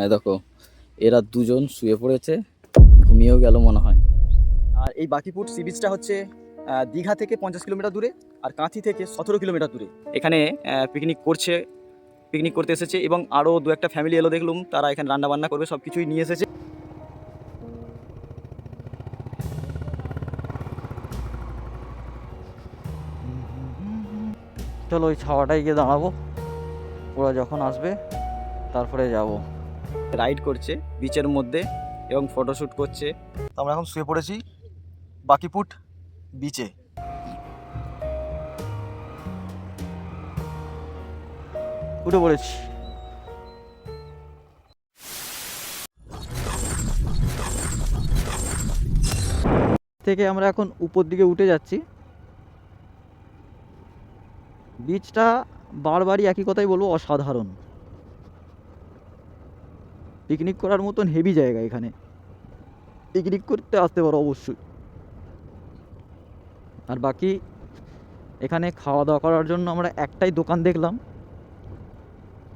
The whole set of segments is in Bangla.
এই দেখো, এরা দুজন শুয়ে পড়েছে, ঘুমিয়েও গেল মনে হয়। আর এই বাকিপুর সি বিচটা হচ্ছে দীঘা থেকে 50 কিলোমিটার দূরে, আর কাঁথি থেকে 17 কিলোমিটার দূরে। এখানে পিকনিক করতে এসেছে, এবং আরও দু একটা ফ্যামিলি এলো দেখলুম, তারা এখানে রান্না বান্না করবে, সব কিছুই নিয়ে এসেছে। চলো ওই ছাওয়াটায় গিয়ে দাঁড়াবো, ওরা যখন আসবে তারপরে যাব। রাইড করছে বিচের মধ্যে এবং ফটোশ্যুট করছে। আমরা এখন শুয়ে পড়েছি বাকিপুট বিচে। উঠে পড়েছি। থেকে আমরা এখন উপর দিকে উঠে যাচ্ছি। বিচটা বারবারই একই কথাই বলবো, অসাধারণ। পিকনিক করার মতন হেভি জায়গা, এখানে পিকনিক করতে আসতে পারো অবশ্যই। আর বাকি এখানে খাওয়া দাওয়া করার জন্য আমরা একটাই দোকান দেখলাম,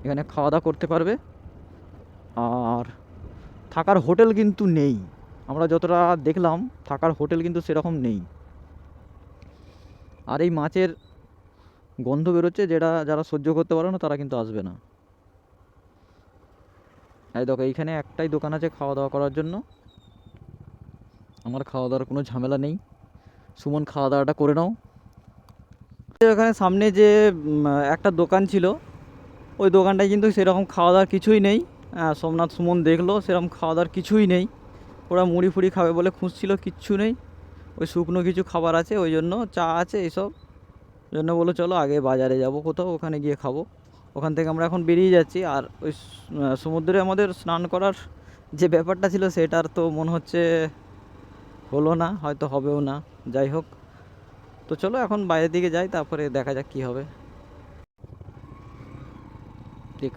এখানে খাওয়া দাওয়া করতে পারবে। আর থাকার হোটেল কিন্তু নেই, আমরা যতটা দেখলাম থাকার হোটেল কিন্তু সেরকম নেই। আর এই মাছের গন্ধ বেরোচ্ছে, যারা সহ্য করতে পারে না তারা কিন্তু আসবে না। এই দেখো, এইখানে একটাই দোকান আছে খাওয়া দাওয়া করার জন্য। আমার খাওয়া দাওয়ার কোনো ঝামেলা নেই। সুমন, খাওয়া দাওয়াটা করে নাও। এখানে সামনে যে একটা দোকান ছিল, ওই দোকানটায় কিন্তু সেরকম খাওয়া দাওয়ার কিছুই নেই। সোমনাথ সুমন দেখলো সেরকম খাওয়া দাওয়ার কিছুই নেই। ওরা মুড়ি ফুড়ি খাবে বলে খুঁজছিল, কিচ্ছু নেই। ওই শুকনো কিছু খাবার আছে, ওই জন্য চা আছে এইসব জন্য বলো চলো আগে বাজারে যাব কোথাও, ওখানে গিয়ে খাবো। ওখান থেকে আমরা এখন বেরিয়ে যাচ্ছি। আর ওই সমুদ্রে আমাদের স্নান করার যে ব্যাপারটা ছিল, সেটার তো মনে হচ্ছে হলো না, হয়তো হবেও না। যাই হোক, তো চলো এখন বাইরের দিকে যাই, তারপরে দেখা যাক কী হবে।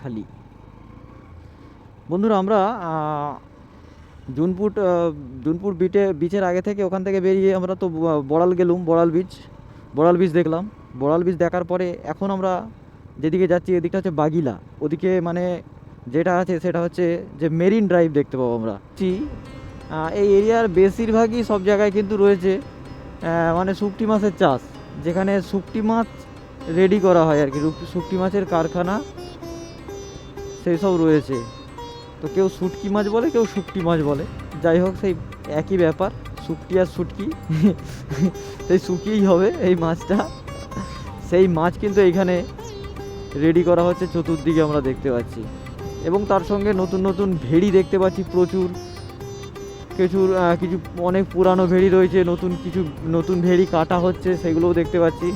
খালি বন্ধুরা, আমরা জুনপুট জুনপুর বিচের আগে থেকে ওখান থেকে বেরিয়ে আমরা তো বড়াল গেলুম, বড়াল বিচ দেখলাম। বড়াল বিচ দেখার পরে এখন আমরা যেদিকে যাচ্ছি এদিকটা হচ্ছে বাগিলা। ওদিকে মানে যেটা আছে সেটা হচ্ছে যে মেরিন ড্রাইভ দেখতে পাবো আমরা। এই এরিয়ার বেশিরভাগই সব জায়গায় কিন্তু রয়েছে মানে শুকটি মাছের চাষ, যেখানে শুকটি মাছ রেডি করা হয় আর কি, শুকটি মাছের কারখানা সেই সব রয়েছে। তো কেউ শুটকি মাছ বলে, কেউ শুটকি মাছ বলে, যাই হোক সেই একই ব্যাপার, শুটকি আর শুটকি সেই শুকিয়েই হবে এই মাছটা। সেই মাছ কিন্তু এইখানে রেডি করা হচ্ছে, চতুর্দিকে আমরা দেখতে পাচ্ছি। এবং তার সঙ্গে নতুন নতুন ভেড়ি দেখতে পাচ্ছি প্রচুর। কিছু কিছু অনেক পুরানো ভেড়ি রয়েছে, নতুন ভেড়ি কাটা হচ্ছে, সেগুলোও দেখতে পাচ্ছি।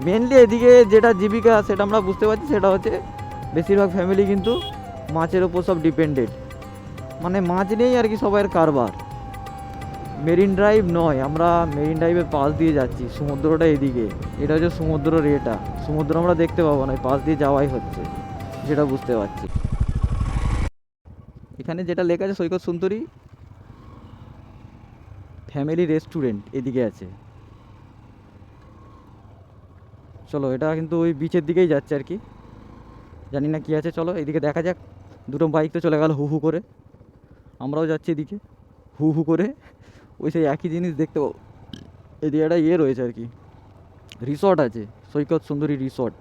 মেনলি এদিকে যেটা জীবিকা সেটা আমরা বুঝতে পারছি, সেটা হচ্ছে বেশিরভাগ ফ্যামিলি কিন্তু মাছের ওপর সব ডিপেন্ডেড, মানে মাছ নেই আর কি সবাইয়ের কারবার। মেরিন ড্রাইভ নয়, আমরা মেরিন ড্রাইভের পাশ দিয়ে যাচ্ছি, সমুদ্রটা এদিকে, এটা হচ্ছে সমুদ্রের এটা। সমুদ্র আমরা দেখতে পাবো না, পাশ দিয়ে যাওয়াই হচ্ছে, যেটা বুঝতে পারছি। এখানে যেটা লেখা আছে সৈকত সুন্দরী ফ্যামিলি রেস্টুরেন্ট এদিকে আছে। চলো, এটা কিন্তু ওই বিচের দিকেই যাচ্ছে আর কি, জানি না কি আছে, চলো এদিকে দেখা যাক। দুটো বাইক তো চলে গেল হু হু করে, আমরাও যাচ্ছি এদিকে হু হু করে। ওই সেই একই জিনিস দেখতে পাবো। এদিকে একটা ইয়ে রয়েছে আর কি, রিসর্ট আছে, সৈকত সুন্দরী রিসর্ট।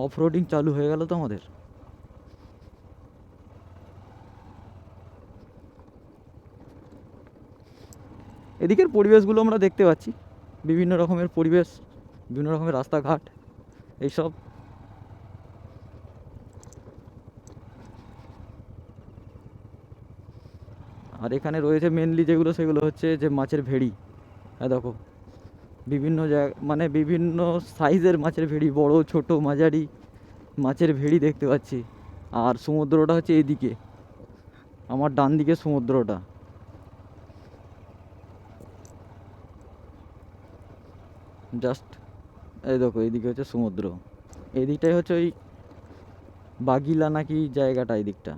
অফ রোডিং চালু হয়ে গেল তো আমাদের। এদিকের পরিবেশগুলো আমরা দেখতে পাচ্ছি, বিভিন্ন রকমের পরিবেশ, বিভিন্ন রকমের রাস্তাঘাট এইসব। আর এখানে রয়েছে মেনলি যেগুলো, সেগুলো হচ্ছে যে মাছের ভেড়ি। হ্যাঁ দেখো, বিভিন্ন জায়গা মানে বিভিন্ন সাইজের মাছের ভেড়ি, বড় ছোট মাঝারি মাছের ভেড়ি দেখতে পাচ্ছি। আর সমুদ্রটা হচ্ছে এদিকে, আমার ডান দিকে সমুদ্রটা। জাস্ট এই দেখো, এইদিকে হচ্ছে সমুদ্র, এদিকটাই হচ্ছে ওই বাগিলা নাকি জায়গাটা, এই দিকটা।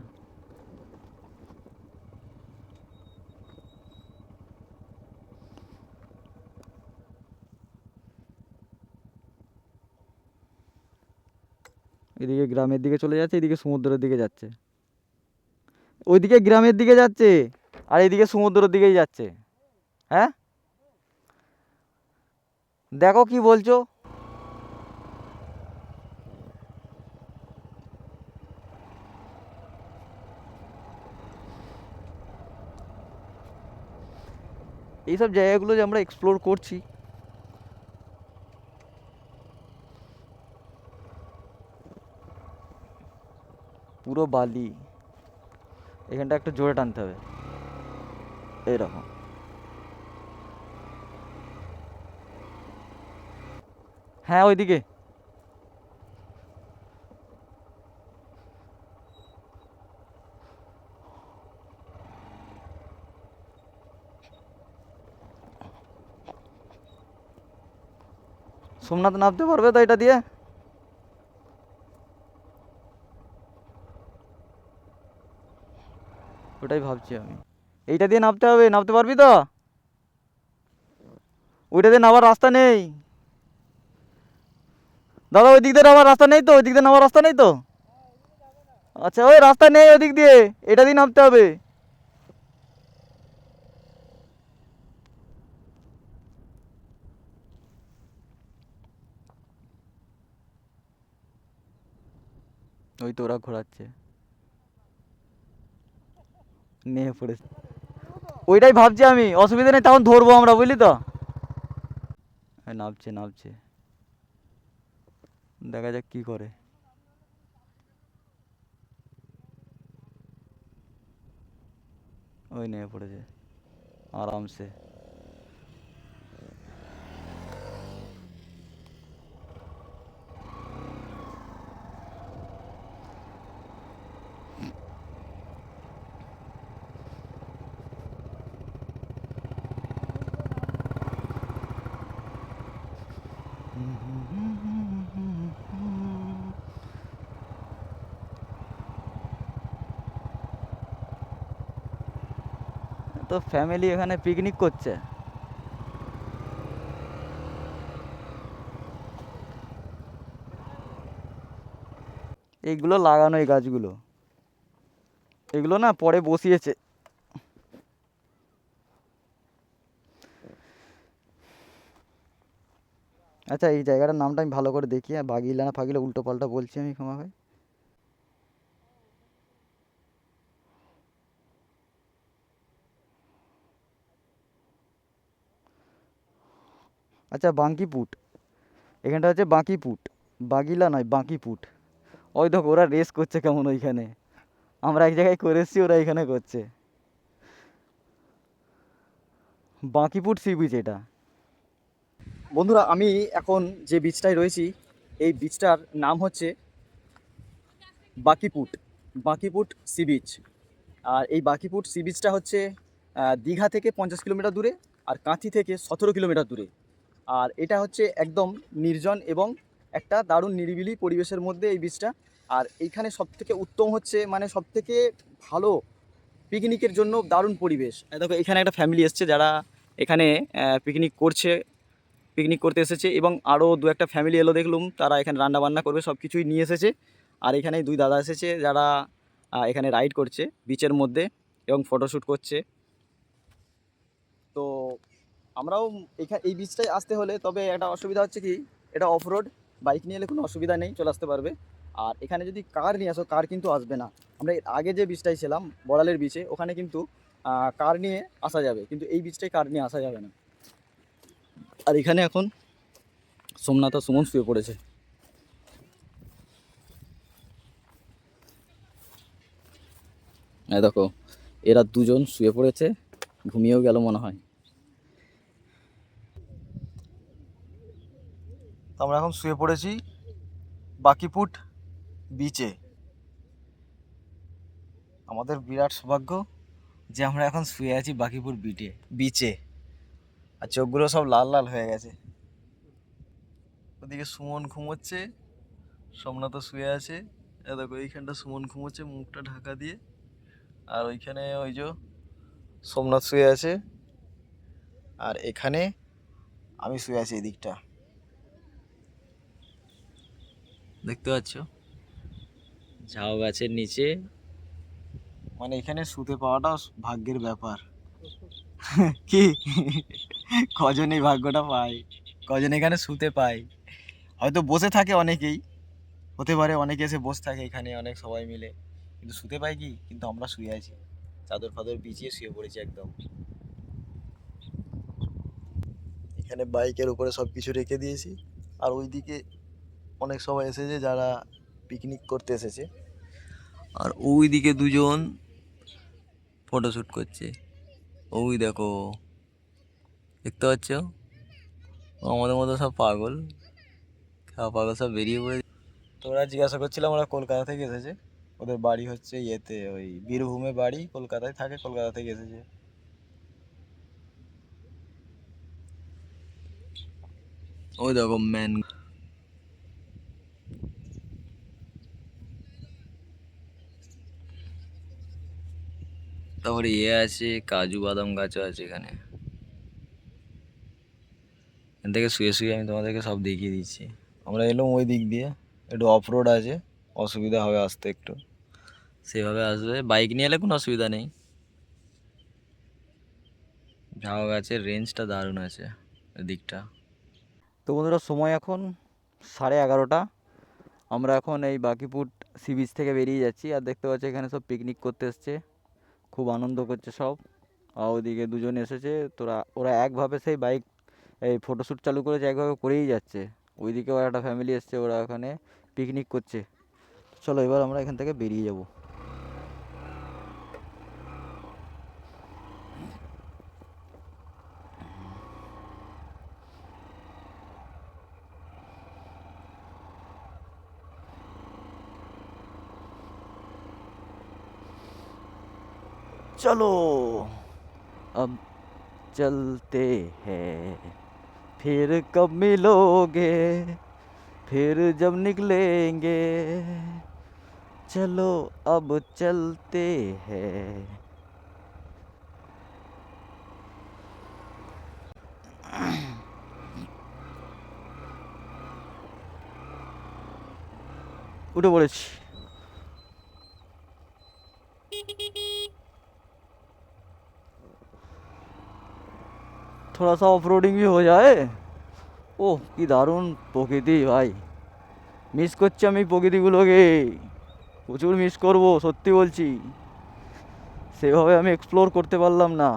এদিকে গ্রামের দিকে চলে যাচ্ছে, এদিকে সমুদ্রের দিকে যাচ্ছে। ওইদিকে গ্রামের দিকে যাচ্ছে আর এইদিকে সমুদ্রের দিকেই যাচ্ছে। হ্যাঁ, দেখো কি বলছো। এইসব জায়গাগুলো যে আমরা এক্সপ্লোর করছি, পুরো বালি। এখানটা একটু জোরে টানতে হবে, এইরকম। হ্যাঁ, ওইদিকে। সোমনাথ নামতে পারবে তো এটা দিয়ে? ওটাই ভাবছি আমি। এইটা দিয়ে নামতে হবে, নামতে পারবি তো? ওইটা দিয়ে নামার রাস্তা নেই দাদা, ওই দিক দিয়ে নামার রাস্তা নেই তো, ওই দিক দিয়ে নামার রাস্তা নেই তো। আচ্ছা, ওই রাস্তা নেই ওই দিক দিয়ে, এটা দিয়ে নামতে হবে। ওই তো ওরা ঘোরাচ্ছে, নিয়ে পড়েছে। ওইটাই ভাবছি আমি, অসুবিধা নেই, তখন ধরবো আমরা, বুঝলি তো। এই নামছে নামছে, দেখা যাক কি করে। ওই নিয়ে পড়েছে আরামসে। তো ফ্যামিলি এখানে পিকনিক করছে। এইগুলো লাগানো, এই গাছগুলো, এগুলো না পরে বসিয়েছে। আচ্ছা, এই জায়গাটার নামটা আমি ভালো করে দেখি, বাগিলা না ফাগিলা উল্টো পাল্টা বলছি আমি, ক্ষমা হয়। আচ্ছা, বাঙ্কিপুট। এখানটা হচ্ছে বাঁকিপুট, বাগিলা নয়, বাঁকিপুট। ওই দেখো ওরা রেস করছে কেমন ওইখানে। আমরা এক জায়গায় করে এসেছি, ওরা এখানে করছে। বাঁকিপুট সি বিচ এটা। বন্ধুরা, আমি এখন যে বিচটায় রয়েছি, এই বিচটার নাম হচ্ছে বাঁকিপুট, বাঁকিপুট সি বিচ। আর এই বাঁকিপুট সি বিচটা হচ্ছে দীঘা থেকে 50 কিলোমিটার দূরে, আর কাঁথি থেকে 17 কিলোমিটার দূরে। আর এটা হচ্ছে একদম নির্জন এবং একটা দারুণ নিরিবিলি পরিবেশের মধ্যে এই বিচটা। আর এইখানে সবথেকে উত্তম হচ্ছে, মানে সবথেকে ভালো পিকনিকের জন্য দারুণ পরিবেশ। এই দেখো, এখানে একটা ফ্যামিলি এসছে যারা এখানে পিকনিক করছে, পিকনিক করতে এসেছে। এবং আরও দু একটা ফ্যামিলি এলো দেখলুম, তারা এখানে রান্না বান্না করবে, সব কিছুই নিয়ে এসেছে। আর এখানে দুই দাদা এসেছে যারা এখানে রাইড করছে বিচের মধ্যে এবং ফটোশ্যুট করছে। তো আমরাও এই বিচটায় আসতে হলে, তবে একটা অসুবিধা হচ্ছে কি, এটা অফ রোড, বাইক নিয়ে এলে কোনো অসুবিধা নেই, চলে আসতে পারবে। আর এখানে যদি কার নিয়ে আসো, কার কিন্তু আসবে না। আমরা এর আগে যে বিচটায় ছিলাম, বড়ালের বিচে, ওখানে কিন্তু কার নিয়ে আসা যাবে, কিন্তু এই বিচটায় কার নিয়ে আসা যাবে না। আর এখানে এখন সোমনাথ আর সুমন শুয়ে পড়েছে। এই দেখো, এরা দুজন শুয়ে পড়েছে, ঘুমিয়েও গেল মনে হয়। আমরা এখন শুয়ে পড়েছি বাঁকিপুট বিচে। আমাদের বিরাট সৌভাগ্য যে আমরা এখন শুয়ে আছি বাঁকিপুর বিচে। আর চোখগুলো সব লাল লাল হয়ে গেছে। ওদিকে সুমন ঘুমোচ্ছে, সোমনাথ শুয়ে আছে। দেখো, এইখানটা সুমন ঘুমোচ্ছে মুখটা ঢাকা দিয়ে। আর ওইখানে ওই যে সোমনাথ শুয়ে আছে। আর এখানে আমি শুয়ে আছি এই দিকটা, দেখতে পাচ্ছ। ঝাউ গাছের নিচে। মানে এখানে শুতে পাওয়াটা ভাগ্যের ব্যাপার। কি কজন এই ভাগ্যটা পায়, কজন এখানে শুতে পায়। হয়তো বসে থাকে অনেকেই, হতে পারে অনেকে এসে বসে থাকে এখানে অনেক সবাই মিলে, কিন্তু শুতে পায় কি? কিন্তু আমরা শুয়ে আছি, চাদর ফাদর বিছিয়ে শুয়ে পড়েছি একদম। এখানে বাইকের উপরে সব কিছু রেখে দিয়েছি। আর ওইদিকে অনেক সবাই এসেছে যারা পিকনিক করতে এসেছে। আর ওইদিকে দুজন ফটোশ্যুট করছে। ওই দেখো, দেখতে পাচ্ছ? আমাদের মতো সব পাগল, পাগল সব বেরিয়ে পড়ে। তোরা জিজ্ঞাসা করছিলাম ওরা কলকাতা থেকে এসেছে। ওদের বাড়ি হচ্ছে ইয়েতে, ওই বীরভূমে বাড়ি, কলকাতায় থাকে, কলকাতা থেকে এসেছে। ওই দেখো ম্যান। তারপরে আছে কাজু বাদাম গাছও আছে এখানে। এখান থেকে শুয়ে শুয়ে আমি তোমাদেরকে সব দেখিয়ে দিচ্ছি। আমরা এলাম ওই দিক দিয়ে, একটু অফ রোড আছে, অসুবিধা হবে আসতে একটু, সেভাবে আসবে। বাইক নিয়ে এলে কোনো অসুবিধা নেই। ঝাউ গাছের রেঞ্জটা দারুণ আছে দিকটা। তো বন্ধুরা, সময় এখন 11:30। আমরা এখন এই বাকিপুর সি বিচ থেকে বেরিয়ে যাচ্ছি। আর দেখতে পাচ্ছি এখানে সব পিকনিক করতে এসছে, খুব আনন্দ করছে সব। আর ওইদিকে দুজন এসেছে, ওরা একভাবে সেই বাইক এই ফটোশ্যুট চালু করেছে, একভাবে করেই যাচ্ছে। ওইদিকেও একটা ফ্যামিলি এসছে, ওরা ওখানে পিকনিক করছে। চলো এবার আমরা এখান থেকে বেরিয়ে যাব। चलो अब चलते हैं, फिर कब मिलोगे, फिर जब निकलेंगे, चलो अब चलते हैं। उठे पड़ेছি। थोड़ा सा ऑफ रोडिंग भी हो जाए। ওহ কি দারুণ প্রকৃতি ভাই, মিস করছি আমি প্রকৃতিগুলোকে, প্রচুর মিস করব সত্যি বলছি। সেভাবে আমি এক্সপ্লোর করতে পারলাম না,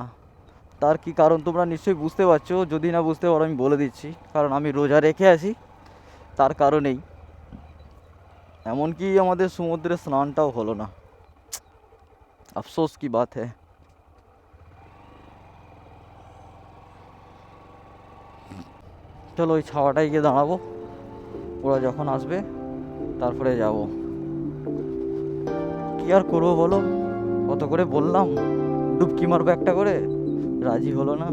তার কি কারণ তোমরা নিশ্চয়ই বুঝতে পারছো। যদি না বুঝতে পারো আমি বলে দিচ্ছি, কারণ আমি রোজা রেখে আছি, তার কারণেই। এমনকি আমাদের সমুদ্রে স্নানটাও হলো না, আফসোস কি বাত হ্যায়। চলো ওই ছাওয়াটায় গিয়ে দাঁড়াবো, ওরা যখন আসবে তারপরে যাব। কি আর করবো বলো, কত করে বললাম ডুবকি মারবো একটা করে, রাজি হলো না।